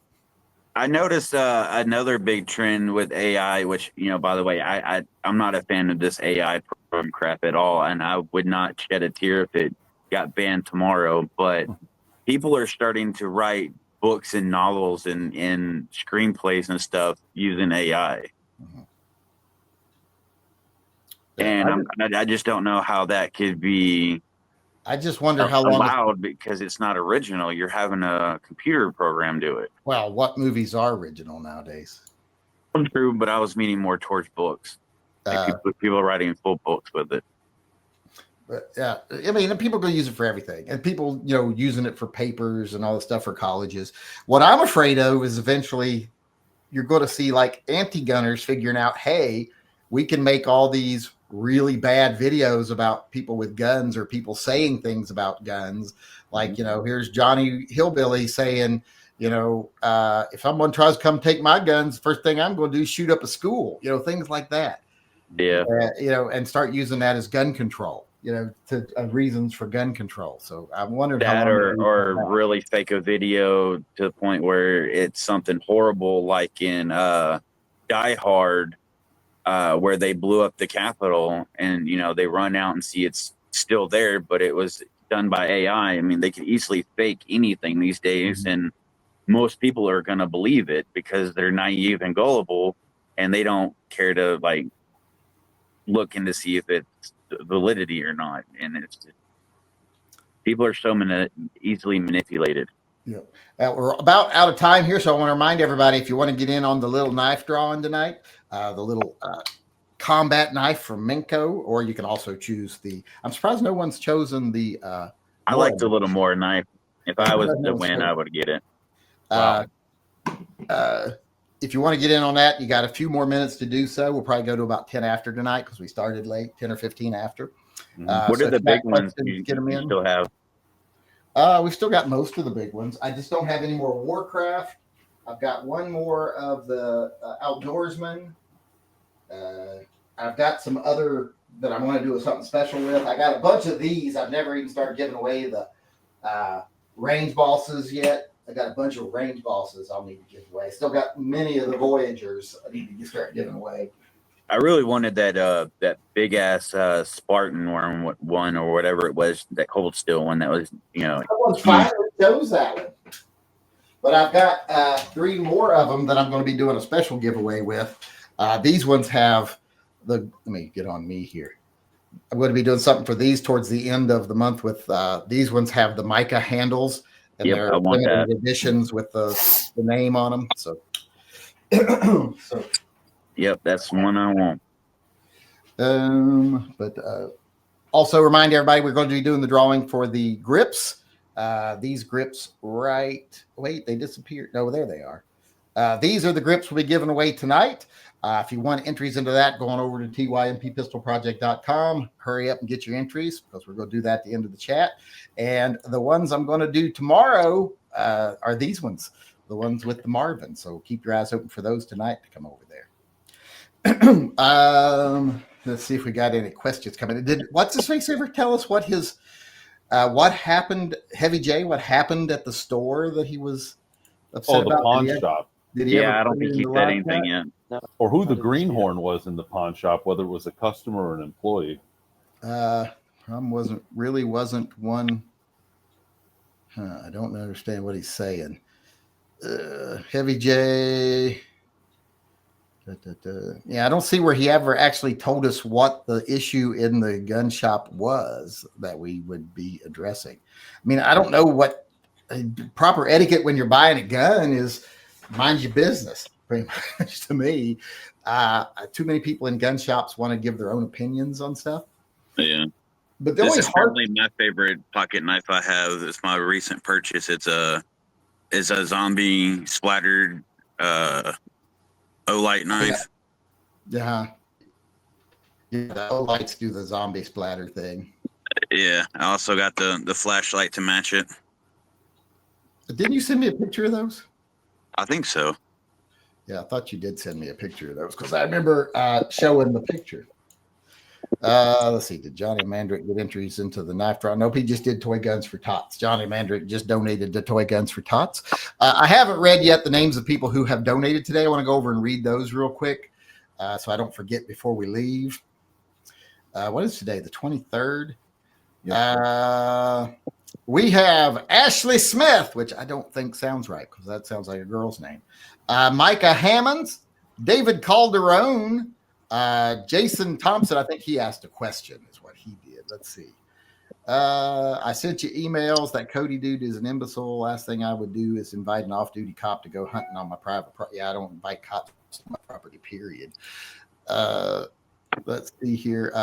I noticed another big trend with AI, which, by the way, I'm not a fan of this AI program crap at all, and I would not shed a tear if it got banned tomorrow. But people are starting to write books and novels and screenplays and stuff using AI. And I just don't know how that could be. I just wonder how long allowed because it's not original. You're having a computer program do it. Well, what movies are original nowadays? True, but I was meaning more towards books. Like people writing full books with it. But yeah, I mean, people go use it for everything, and people, using it for papers and all the stuff for colleges. What I'm afraid of is eventually you're going to see like anti-gunners figuring out, hey, we can make all these really bad videos about people with guns or people saying things about guns. Like, here's Johnny Hillbilly saying, if someone tries to come take my guns, first thing I'm going to do is shoot up a school, things like that. Yeah. And start using that as gun control, to reasons for gun control. So I'm wondering that or really fake a video to the point where it's something horrible, like in Die Hard, where they blew up the Capitol and, they run out and see it's still there, but it was done by AI. I mean, they can easily fake anything these days, and most people are going to believe it because they're naive and gullible, and they don't care to like look in to see if it's validity or not. And it's just, people are so easily manipulated. Yeah. We're about out of time here, so I want to remind everybody, if you want to get in on the little knife drawing tonight, the little combat knife from Minco, or you can also choose I'm surprised no one's chosen the I like the little more knife. If I was to win, I would get it. Wow. If you want to get in on that, you got a few more minutes to do so. We'll probably go to about 10 after tonight because we started late, 10 or 15 after. What are the big ones you still have? We've still got most of the big ones. I just don't have any more Warcraft. I've got one more of the Outdoorsman. I've got some other that I want to do something special with. I got a bunch of these. I've never even started giving away the range bosses yet. I got a bunch of range bosses I'll need to give away. Still got many of the Voyagers I need to start giving away. I really wanted that big ass Spartan one or whatever it was, that cold steel one that was, Someone finally chose that one. But I've got 3 more of them that I'm going to be doing a special giveaway with. These ones have let me get on me here. I'm going to be doing something for these towards the end of the month with these ones have the mica handles and Yep, they're I want limited that. editions with the name on them. So, so Yep, that's one I want. but also remind everybody we're going to be doing the drawing for the grips. These grips wait, they disappeared. No, there they are. These are the grips we'll be giving away tonight. If you want entries into that, go on over to tympistolproject.com. Hurry up and get your entries because we're going to do that at the end of the chat. And the ones I'm going to do tomorrow are these ones, the ones with the Marvin. So keep your eyes open for those tonight to come over there. Let's see if we got any questions coming. Did what's his face ever tell us what his what happened, Heavy J? What happened at the store that he was upset the about? pawn shop. Did he ever Yeah, I don't put it think in he the said live anything chat? yet. No, Or who I the didn't see it. greenhorn was in the pawn shop, whether it was a customer or an employee. Problem wasn't one. I don't understand what he's saying. Heavy J. Yeah, I don't see where he ever actually told us what the issue in the gun shop was that we would be addressing. I mean, I don't know what proper etiquette when you're buying a gun is. Mind your business, pretty much to me. Too many people in gun shops want to give their own opinions on stuff. Yeah. But the This only is probably my favorite pocket knife I have. It's my recent purchase. It's a zombie splattered Olight knife. Yeah, the lights do the zombie splatter thing. Yeah. I also got the flashlight to match it. Didn't you send me a picture of those? I think so. Yeah, I thought you did send me a picture of those because I remember showing the picture. Let's see. Did Johnny Mandrick get entries into the knife draw? Nope, he just did Toy Guns for Tots. Johnny Mandrick just donated to Toy Guns for Tots. I haven't read yet the names of people who have donated today. I want to go over and read those real quick so I don't forget before we leave. What is today? The 23rd? We have Ashley Smith, which I don't think sounds right because that sounds like a girl's name. Micah Hammonds, David Calderon, Jason Thompson. I think he asked a question is what he did. Let's see. I sent you emails. That Cody dude is an imbecile. Last thing I would do is invite an off-duty cop to go hunting on my private property. Yeah, I don't invite cops to my property, period. Let's see here.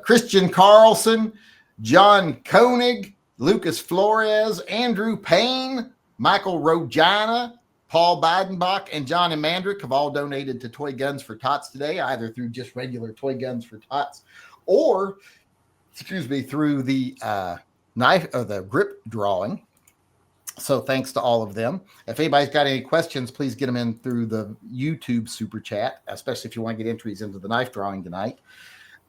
Christian Carlson, John Koenig, Lucas Flores, Andrew Payne, Michael Rogina, Paul Bidenbach, and Johnny Mandrick have all donated to Toy Guns for Tots today, either through just regular Toy Guns for Tots or, through the knife or the grip drawing. So thanks to all of them. If anybody's got any questions, please get them in through the YouTube super chat, especially if you want to get entries into the knife drawing tonight.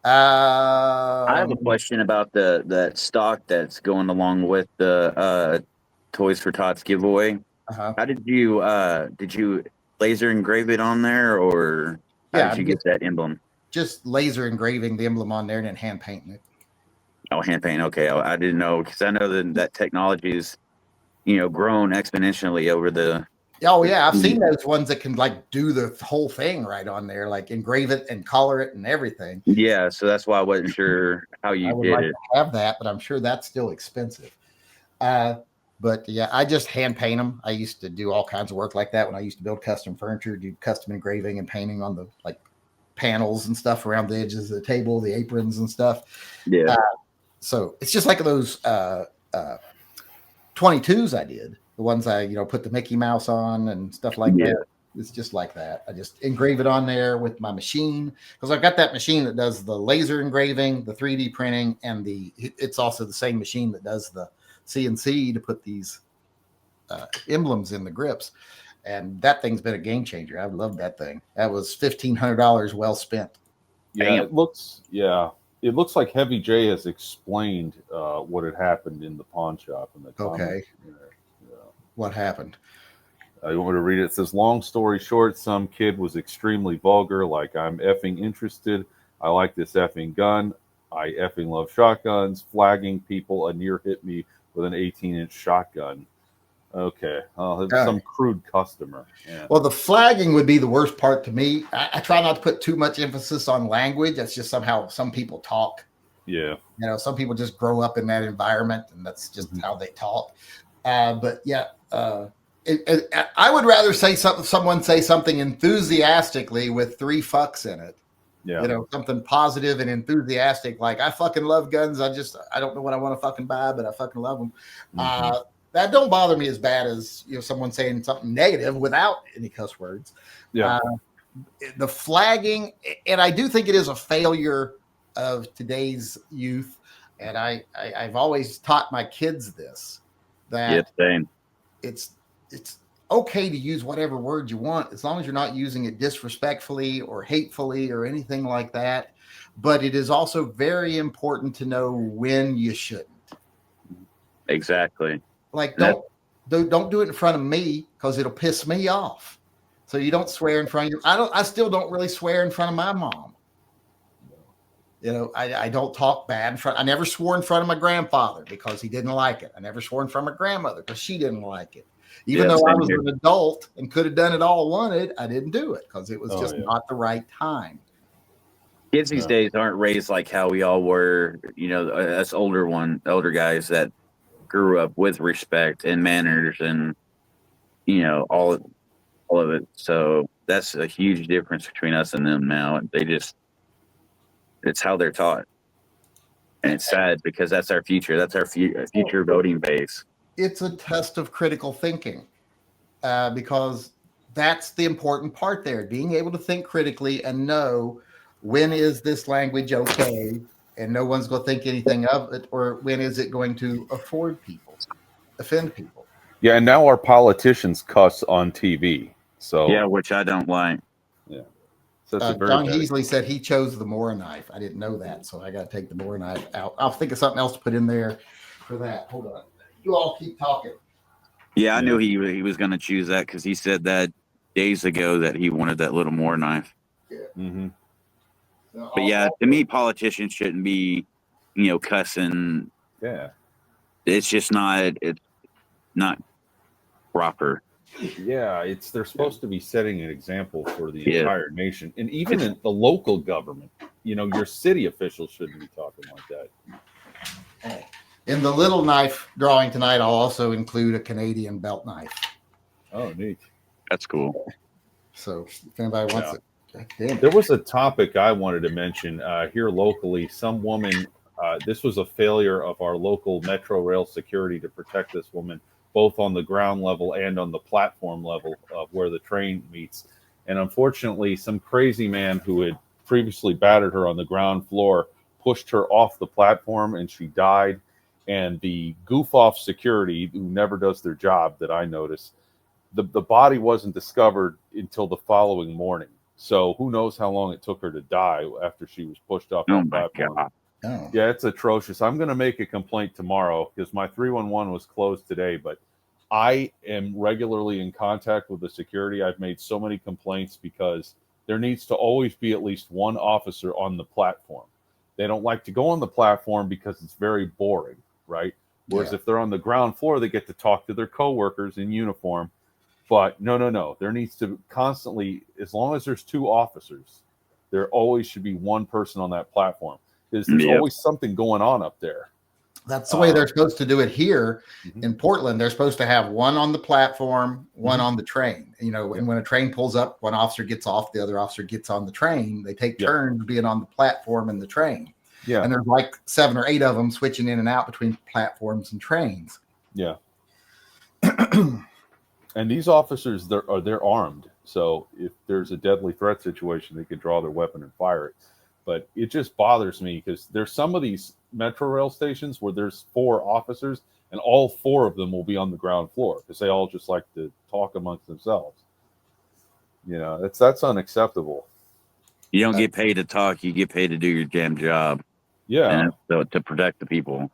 I have a question about that stock that's going along with the Toys for Tots giveaway. How did you laser engrave it on there, or how did you get that emblem? Just laser engraving the emblem on there and then hand painting it. Oh, hand paint. Okay, I didn't know because I know that technology is grown exponentially over the. Oh yeah, I've seen those ones that can like do the whole thing right on there, like engrave it and color it and everything. Yeah, so that's why I wasn't sure how you did it. To have that, but I'm sure that's still expensive. But yeah, I just hand paint them. I used to do all kinds of work like that when I used to build custom furniture, do custom engraving and painting on the like panels and stuff around the edges of the table, the aprons and stuff. Yeah. So it's just like those 22s I did. The ones I, put the Mickey Mouse on and stuff like that. It's just like that. I just engrave it on there with my machine because I've got that machine that does the laser engraving, the 3D printing, and it's also the same machine that does the CNC to put these emblems in the grips. And that thing's been a game changer. I've loved that thing. That was $1,500 well spent. Yeah, it looks like Heavy J has explained what had happened in the pawn shop in the comments. Okay. What happened? You want me to read it? It says, long story short, some kid was extremely vulgar, like, I'm effing interested. I like this effing gun. I effing love shotguns. Flagging people. A near hit me with an 18-inch shotgun. Okay. Oh, some crude customer. Yeah. Well, the flagging would be the worst part to me. I try not to put too much emphasis on language. That's just somehow some people talk. Yeah. You know, some people just grow up in that environment, and that's just how they talk. But yeah, I would rather say someone say something enthusiastically with 3 fucks in it. Yeah. You know, something positive and enthusiastic, like I fucking love guns. I don't know what I want to fucking buy, but I fucking love them. That don't bother me as bad as, you know, someone saying something negative without any cuss words. Yeah. The flagging, and I do think it is a failure of today's youth. And I've always taught my kids this, that it's okay to use whatever word you want as long as you're not using it disrespectfully or hatefully or anything like that. But it is also very important to know when you shouldn't. Exactly. Like don't do it in front of me because it'll piss me off. So you don't swear in front of your. I still don't really swear in front of my mom. You know, I don't talk bad in front. I never swore in front of my grandfather because he didn't like it. I never swore in front of my grandmother because she didn't like it. Even though I was an adult and could have done it all wanted, I didn't do it because it was just not the right time. Kids these days aren't raised like how we all were, you know, us older guys that grew up with respect and manners and, you know, all of it. So that's a huge difference between us and them now. It's how they're taught. And it's sad because that's our future. That's our future voting base. It's a test of critical thinking because that's the important part there. Being able to think critically and know when is this language okay and no one's going to think anything of it, or when is it going to offend people. Yeah, and now our politicians cuss on TV. So yeah, which I don't like. Yeah. So John Heasley said he chose the Mora knife. I didn't know that, so I got to take the Mora knife out. I'll think of something else to put in there for that. Hold on. You all keep talking. Yeah, I knew he was going to choose that because he said that days ago that he wanted that little Mora knife. Yeah. But yeah, to me, politicians shouldn't be, you know, cussing. Yeah. It's just not. It's not proper. Yeah, they're supposed to be setting an example for the entire nation, and even in the local government. You know, your city officials shouldn't be talking like that. In the little knife drawing tonight, I'll also include a Canadian belt knife. Oh, neat. That's cool. So if anybody wants it. There was a topic I wanted to mention here locally. Some woman, this was a failure of our local Metro Rail security to protect this woman, both on the ground level and on the platform level of where the train meets. And unfortunately, some crazy man who had previously battered her on the ground floor pushed her off the platform and she died. And the goof-off security, who never does their job that I noticed, the body wasn't discovered until the following morning. So who knows how long it took her to die after she was pushed off the platform. Oh. Yeah, it's atrocious. I'm going to make a complaint tomorrow because my 311 was closed today, but I am regularly in contact with the security. I've made so many complaints because there needs to always be at least one officer on the platform. They don't like to go on the platform because it's very boring, right? Whereas if they're on the ground floor, they get to talk to their coworkers in uniform. But no. There needs to constantly, as long as there's 2 officers, there always should be one person on that platform. There's always something going on up there. That's the way they're supposed to do it here in Portland. They're supposed to have one on the platform, one on the train. You know, and when a train pulls up, one officer gets off, the other officer gets on the train. They take turns being on the platform and the train. Yeah. And there's like 7 or 8 of them switching in and out between platforms and trains. Yeah. And these officers, they're armed. So if there's a deadly threat situation, they can draw their weapon and fire it. But it just bothers me because there's some of these Metro Rail stations where there's 4 officers and all 4 of them will be on the ground floor because they all just like to talk amongst themselves. You know, that's unacceptable. You don't get paid to talk. You get paid to do your damn job. Yeah. And to protect the people.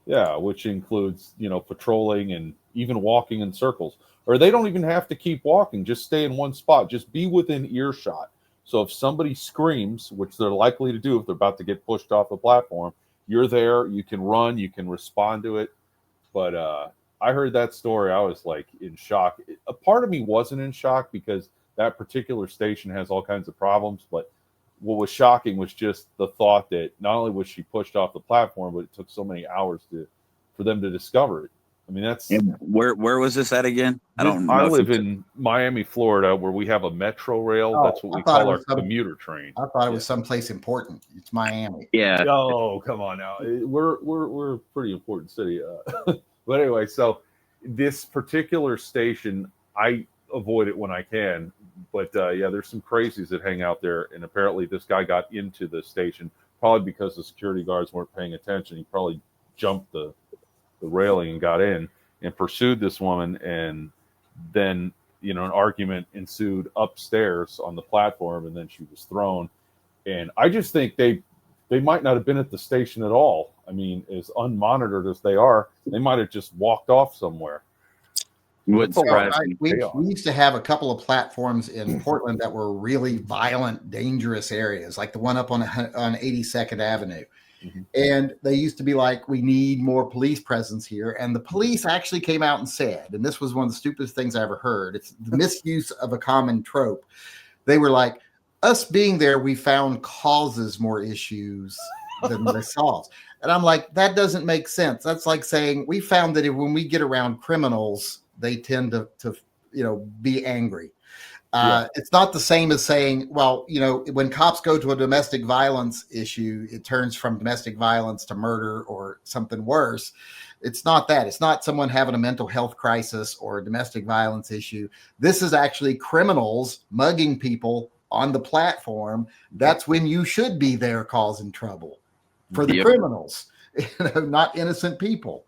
Yeah, which includes, you know, patrolling and even walking in circles. Or they don't even have to keep walking. Just stay in one spot. Just be within earshot. So if somebody screams, which they're likely to do if they're about to get pushed off the platform, you're there. You can run. You can respond to it. But I heard that story, I was like in shock. A part of me wasn't in shock because that particular station has all kinds of problems. But what was shocking was just the thought that not only was she pushed off the platform, but it took so many hours for them to discover it. I mean, that's And where was this at again? I don't know. I live in Miami, Florida, where we have a metro rail. Oh, That's what I we thought it call our was some- commuter train. I thought it was someplace important. It's Miami. Yeah. Oh, come on now. We're a pretty important city. But anyway, so this particular station, I avoid it when I can. But yeah, there's some crazies that hang out there. And apparently this guy got into the station probably because the security guards weren't paying attention. He probably jumped the railing and got in and pursued this woman. And then, an argument ensued upstairs on the platform, and then she was thrown. And I just think they might not have been at the station at all. I mean, as unmonitored as they are, they might have just walked off somewhere. Wouldn't surprise me. We used to have a couple of platforms in Portland that were really violent, dangerous areas, like the one up on 82nd Avenue. Mm-hmm. And they used to be like, we need more police presence here. And the police actually came out and said, and this was one of the stupidest things I ever heard, it's the misuse of a common trope. They were like, us being there, we found causes more issues than they solves. And I'm like, that doesn't make sense. That's like saying we found that when we get around criminals, they tend to be angry. It's not the same as saying, well, when cops go to a domestic violence issue, it turns from domestic violence to murder or something worse. It's not that. It's not someone having a mental health crisis or a domestic violence issue. This is actually criminals mugging people on the platform. That's when you should be there causing trouble for the criminals, not innocent people.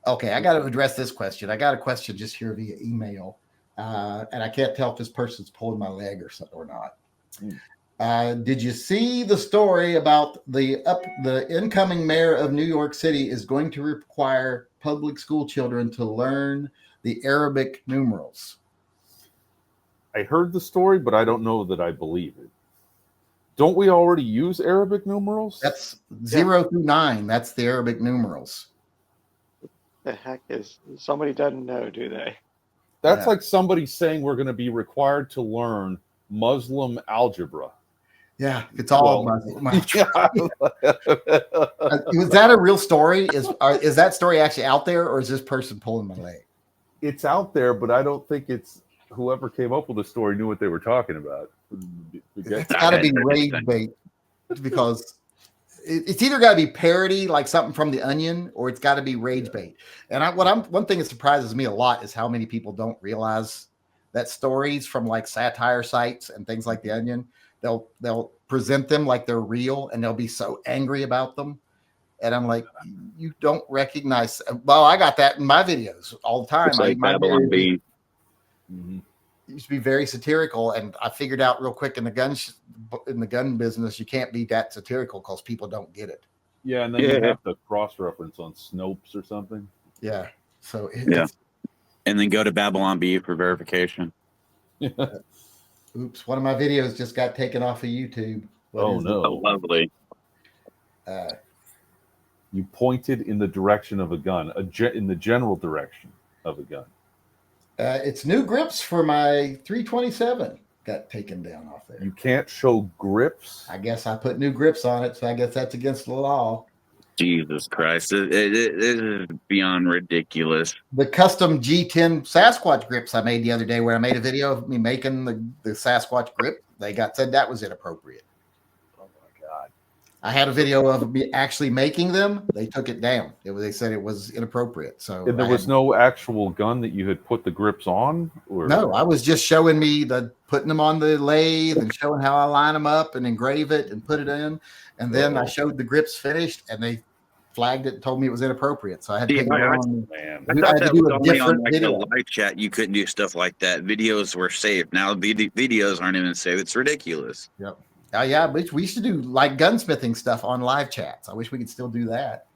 Okay, I got to address this question. I got a question just here via email. And I can't tell if this person's pulling my leg or not. Did you see the story about the incoming mayor of New York City is going to require public school children to learn the Arabic numerals? I heard the story, but I don't know that I believe it. Don't we already use Arabic numerals? That's 0 through 9. That's the Arabic numerals. The heck is somebody doesn't know, do they? That's like somebody saying we're going to be required to learn Muslim algebra. Yeah, it's all Muslim. Was that a real story? Is that story actually out there, or is this person pulling my leg? It's out there, but I don't think it's whoever came up with the story knew what they were talking about. It's got to be rage bait, because it's either got to be parody, like something from The Onion, or it's got to be rage bait. And one thing that surprises me a lot is how many people don't realize that stories from like satire sites and things like The Onion, they'll present them like they're real, and they'll be so angry about them. And I'm like, you don't recognize. Well, I got that in my videos all the time. Like Babylon Bee. Used to be very satirical, and I figured out real quick in the gun business, you can't be that satirical because people don't get it. Yeah, and then you have to cross-reference on Snopes or something. Yeah. So and then go to Babylon Bee for verification. Oops, one of my videos just got taken off of YouTube. Oh no! Oh, lovely. You pointed in the direction of a gun, in the general direction of a gun. It's new grips for my 327 got taken down off there. You can't show grips? I guess I put new grips on it, so I guess that's against the law. Jesus Christ. It is beyond ridiculous. The custom G10 Sasquatch grips I made the other day, where I made a video of me making the Sasquatch grip, they said that was inappropriate. Oh my God. I had a video of me actually making them. They took it down. They said it was inappropriate. So And there was no actual gun that you had put the grips on? Or? No, I was just showing me putting them on the lathe and showing how I line them up and engrave it and put it in. And then I showed the grips finished, and they flagged it and told me it was inappropriate. So I had to take it on. Man. I thought that was only on like the live chat. You couldn't do stuff like that. Videos were saved. Now videos aren't even saved. It's ridiculous. Yep. Oh yeah, we used to do like gunsmithing stuff on live chats. I wish we could still do that.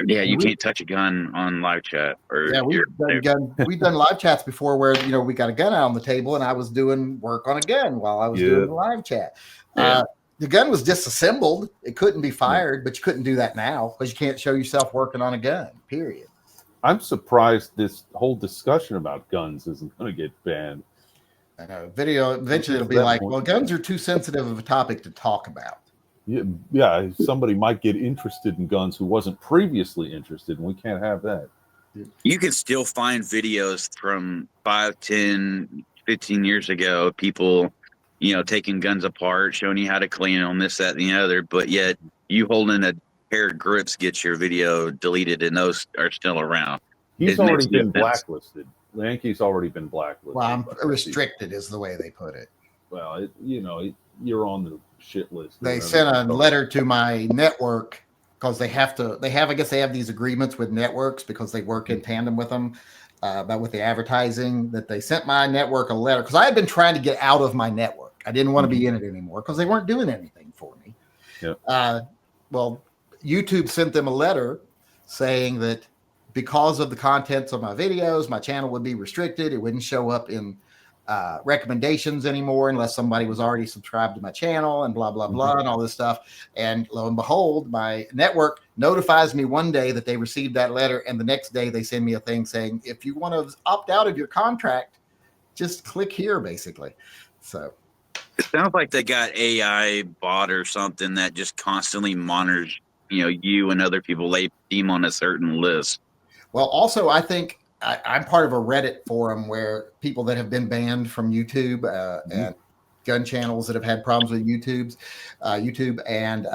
Yeah, you can't touch a gun on live chat. We've done live chats before where we got a gun out on the table and I was doing work on a gun while I was doing the live chat. the gun was disassembled. It couldn't be fired, but you couldn't do that now because you can't show yourself working on a gun, period. I'm surprised this whole discussion about guns isn't going to get banned. I know. Video, eventually it'll be like, well, guns are too sensitive of a topic to talk about. Yeah, somebody might get interested in guns who wasn't previously interested, and we can't have that. You can still find videos from 5, 10, 15 years ago, people, taking guns apart, showing you how to clean them, this, that, and the other, but yet you holding a pair of grips gets your video deleted, and those are still around. He's already been blacklisted. Yankee's already been blacklisted. Well, I'm restricted is the way they put it. Well, you're on the shit list. They sent a letter to my network because I guess they have these agreements with networks because they work in tandem with them about with the advertising, that they sent my network a letter because I had been trying to get out of my network. I didn't want to be in it anymore because they weren't doing anything for me. Yep. Well, YouTube sent them a letter saying that because of the contents of my videos, my channel would be restricted. It wouldn't show up in recommendations anymore unless somebody was already subscribed to my channel and blah, blah, blah, and all this stuff. And lo and behold, my network notifies me one day that they received that letter. And the next day they send me a thing saying, if you want to opt out of your contract, just click here, basically. So it sounds like they got AI bot or something that just constantly monitors, you and other people they deem on a certain list. Well, also, I think I'm part of a Reddit forum where people that have been banned from YouTube and gun channels that have had problems with YouTube. And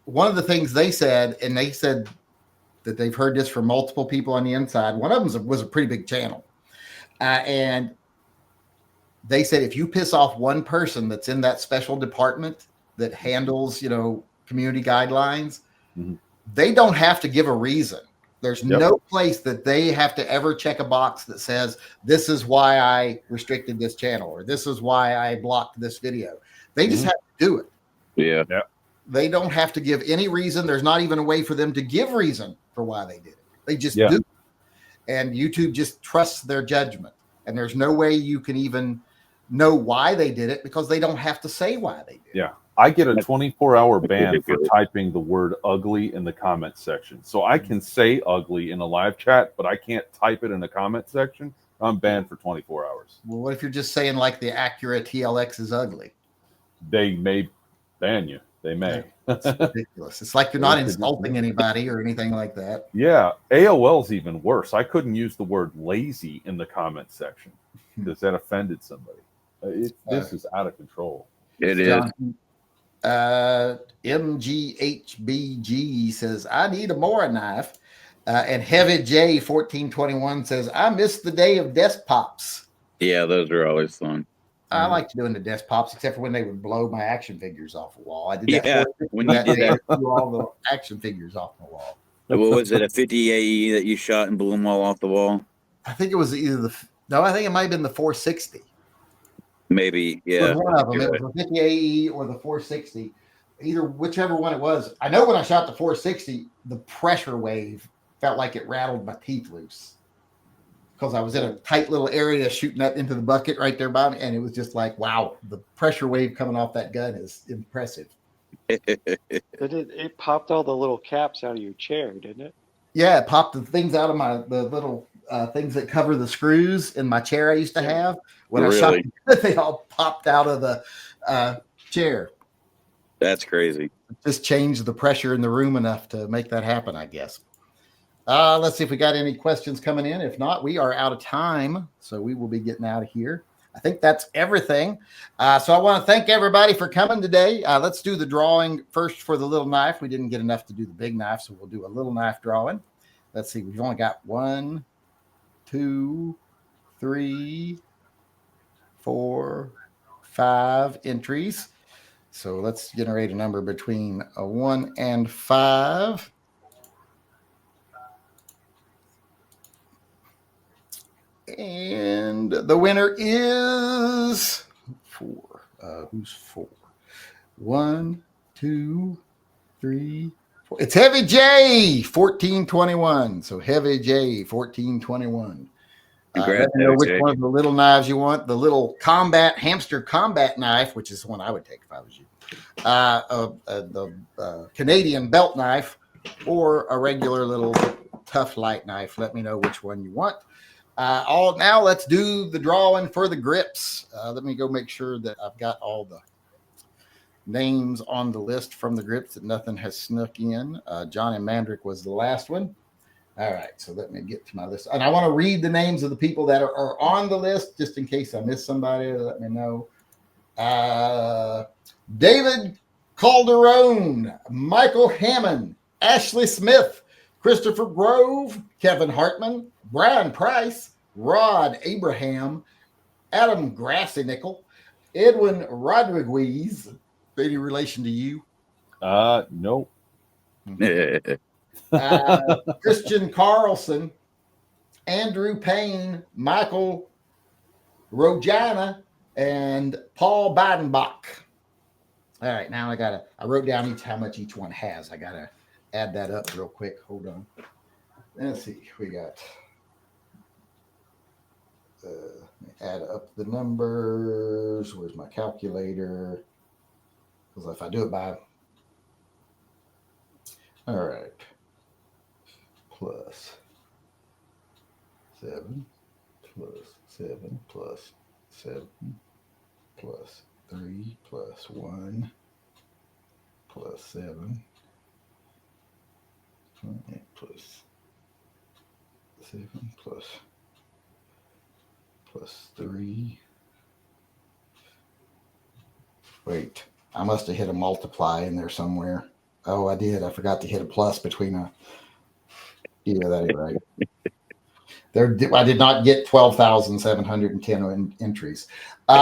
one of the things they said that they've heard this from multiple people on the inside. One of them was a pretty big channel. And they said, if you piss off one person that's in that special department that handles, community guidelines, they don't have to give a reason. There's no place that they have to ever check a box that says, this is why I restricted this channel, or this is why I blocked this video. They just have to do it. Yeah. They don't have to give any reason. There's not even a way for them to give reason for why they did it. They just do it. And YouTube just trusts their judgment. And there's no way you can even know why they did it because they don't have to say why they did it. Yeah. I get a 24-hour ban for typing the word ugly in the comment section. So I can say ugly in a live chat, but I can't type it in the comment section. I'm banned for 24 hours. Well, what if you're just saying like the accurate TLX is ugly? They may ban you. They may. It's ridiculous. It's like you're not insulting anybody or anything like that. Yeah. AOL's even worse. I couldn't use the word lazy in the comment section because that offended somebody. This is out of control. It is. MGHBG says, I need a Mora knife. And Heavy J 1421 says, I miss the day of desk pops. Yeah, those are always fun. I liked doing the desk pops, except for when they would blow my action figures off the wall. I did that when you did that. all the action figures off the wall. What was it, a 50 AE that you shot and blew them all off the wall? I think it was either I think it might have been the 460. Maybe, yeah. One of them. It was the 50 AE or the 460, whichever one it was. I know when I shot the 460, the pressure wave felt like it rattled my teeth loose because I was in a tight little area shooting that into the bucket right there by me, and it was just like, wow, the pressure wave coming off that gun is impressive. It popped all the little caps out of your chair, didn't it? Yeah, it popped the things out of the little things that cover the screws in my chair I used to have. When I shot, they all popped out of the chair. That's crazy. Just changed the pressure in the room enough to make that happen, I guess. Let's see if we got any questions coming in. If not, we are out of time, so we will be getting out of here. I think that's everything. So I want to thank everybody for coming today. Let's do the drawing first for the little knife. We didn't get enough to do the big knife, so we'll do a little knife drawing. Let's see. We've only got 1, 2, 3, 4, 5 entries. So let's generate a number between a 1 and 5. And the winner is 4. Who's 4? 1, 2, 3, 4. It's Heavy J 1421. So Heavy J 1421. Congrats, Let me know which Jake. one of the little knives you want. The little hamster combat knife, which is the one I would take if I was you. The Canadian belt knife, or a regular little tough light knife. Let me know which one you want. Now let's do the drawing for the grips. Let me go make sure that I've got all the names on the list from the grips, that nothing has snuck in. John and Mandrick was the last one. All right, so let me get to my list. And I want to read the names of the people that are on the list, just in case I miss somebody. Let me know. David Calderon, Michael Hammond, Ashley Smith, Christopher Grove, Kevin Hartman, Brian Price, Rod Abraham, Adam Grassy-Nickel, Edwin Rodriguez. Any relation to you? Nope. Christian Carlson, Andrew Payne, Michael Rojana, and Paul Bidenbach. All right, now I wrote down how much each one has. I gotta add that up real quick. Hold on. Let's see. We got add up the numbers. Where's my calculator? Because if I do it by all right. Plus 7 plus 7 plus 7 plus 3 plus 1 plus 7 plus 7 plus 3. Wait, I must have hit a multiply in there somewhere. Oh, I did. I forgot to hit a plus between a. Yeah, that is right. I did not get 12,710 entries. Be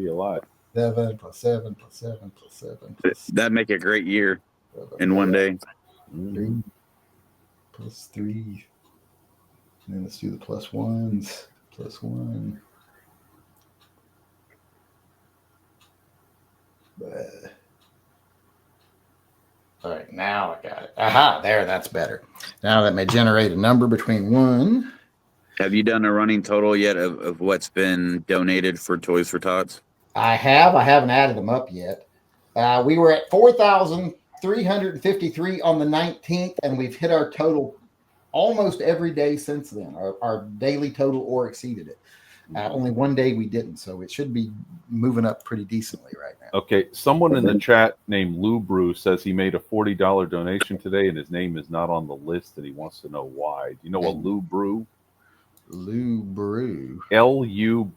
a lot. 7 plus 7 plus 7 plus 7 plus That'd make a great year 7, in one day. 3 plus 3. And then let's do the plus ones. Plus 1. All right, now I got it. Aha, there, that's better. Now let me generate a number between 1. Have you done a running total yet of what's been donated for Toys for Tots? I haven't added them up yet. We were at 4,353 on the 19th, and we've hit our total almost every day since then. Our daily total or exceeded it. Only one day we didn't, so it should be moving up pretty decently right now. Okay, someone in the chat named Lou Brew says he made a $40 donation today, and his name is not on the list, and he wants to know why. Do you know what Lou Brew? Lou Brew. LUBREW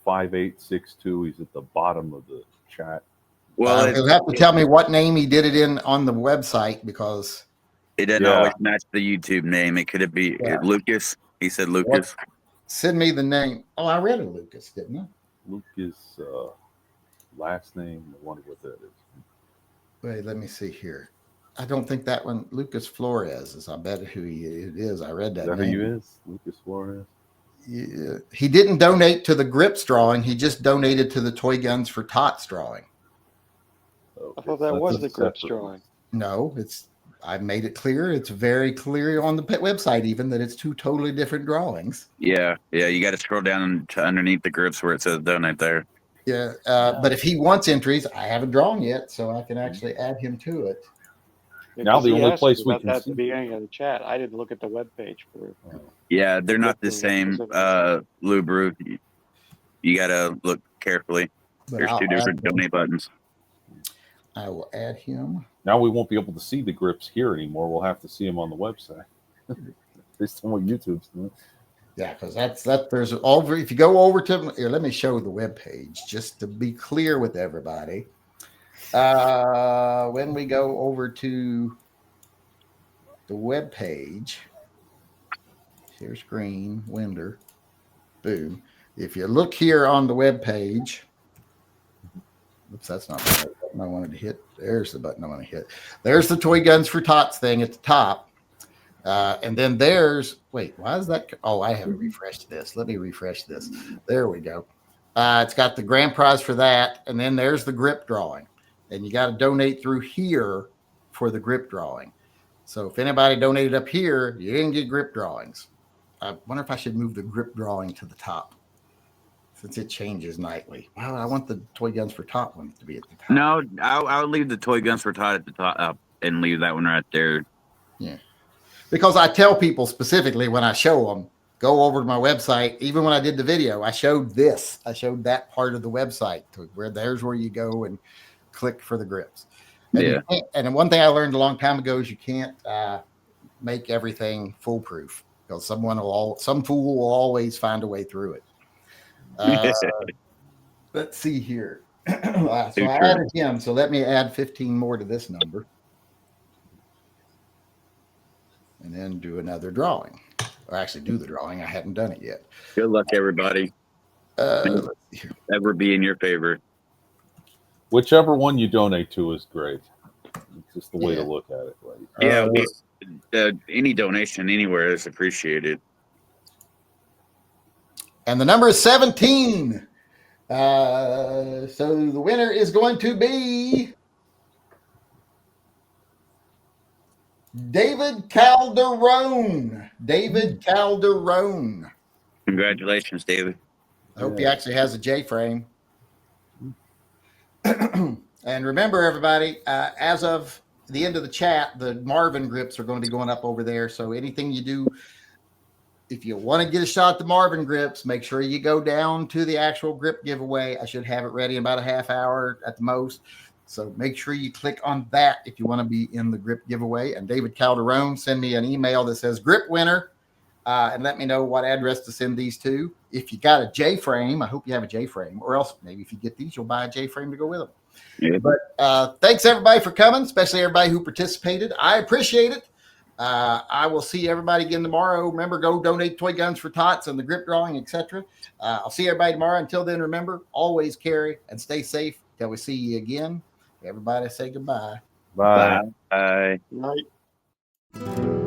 5862. He's at the bottom of the chat. Well, He'll have to tell me what name he did it in on the website, because it doesn't always match the YouTube name. It could be Lucas. He said Lucas. Send me the name. Oh, I read it, Lucas, didn't I? Lucas, last name. I wonder what that is. Wait, let me see here. I don't think that one, Lucas Flores, is. I bet who it is. I read that. Is that name. who he is? Lucas Flores? Yeah. He didn't donate to the grips drawing. He just donated to the Toy Guns for Tots drawing. Okay. I thought that was the grips drawing. No, I made it clear. It's very clear on the website even that it's 2 totally different drawings. Yeah. You got to scroll down to underneath the grips where it says donate there. Yeah, but if he wants entries, I haven't drawn yet, so I can actually add him to it. Now the only place we can see at see the beginning of the chat, I didn't look at the webpage for it. Yeah, they're not the same, Lou Brew. You got to look carefully. But There's 2 different donate buttons. I will add him. Now we won't be able to see the grips here anymore. We'll have to see them on the website. Based on what YouTube's doing. Yeah, because there's over. If you go over to here, let me show the web page just to be clear with everybody. When we go over to the web page, here's green, Winder, boom. If you look here on the web page, oops, that's not the button I wanted to hit. There's the button I want to hit. There's the Toy Guns for Tots thing at the top. And then there's, wait, why is that? Oh, I haven't refreshed this. Let me refresh this. There we go. It's got the grand prize for that. And then there's the grip drawing. And you got to donate through here for the grip drawing. So if anybody donated up here, you didn't get grip drawings. I wonder if I should move the grip drawing to the top since it changes nightly. Well, I want the Toy Guns for Tot one to be at the top. No, I would leave the Toy Guns for Todd at the top and leave that one right there. Yeah. Because I tell people specifically when I show them, go over to my website. Even when I did the video, I showed this. I showed that part of the website to where there's where you go and click for the grips. And Yeah. And one thing I learned a long time ago is you can't make everything foolproof because some fool will always find a way through it. Let's see here. So I added him. So let me add 15 more to this number. And then do another drawing. Or actually do the drawing. I hadn't done it yet. Good luck, everybody. Let's see here. Ever be in your favor. Whichever one you donate to is great. It's just the way to look at it. Right? Yeah, any donation anywhere is appreciated. And the number is 17. So the winner is going to be David Calderon. David Calderon. Congratulations, David. I hope he actually has a J-frame. And remember, everybody, as of the end of the chat, the Marvin grips are going to be going up over there. So anything you do, if you want to get a shot at the Marvin grips, make sure you go down to the actual grip giveaway. I should have it ready in about a half hour at the most. So make sure you click on that if you want to be in the grip giveaway. And David Calderon, send me an email that says grip winner and let me know what address to send these to. If you got a J-frame, I hope you have a J-frame, or else maybe if you get these, you'll buy a J-frame to go with them. Yeah. But thanks everybody for coming, especially everybody who participated. I appreciate it. I will see everybody again tomorrow. Remember, go donate Toy Guns for Tots and the grip drawing, etc. I'll see everybody tomorrow. Until then, remember, always carry and stay safe till we see you again. Everybody say goodbye. Bye. Bye. Night.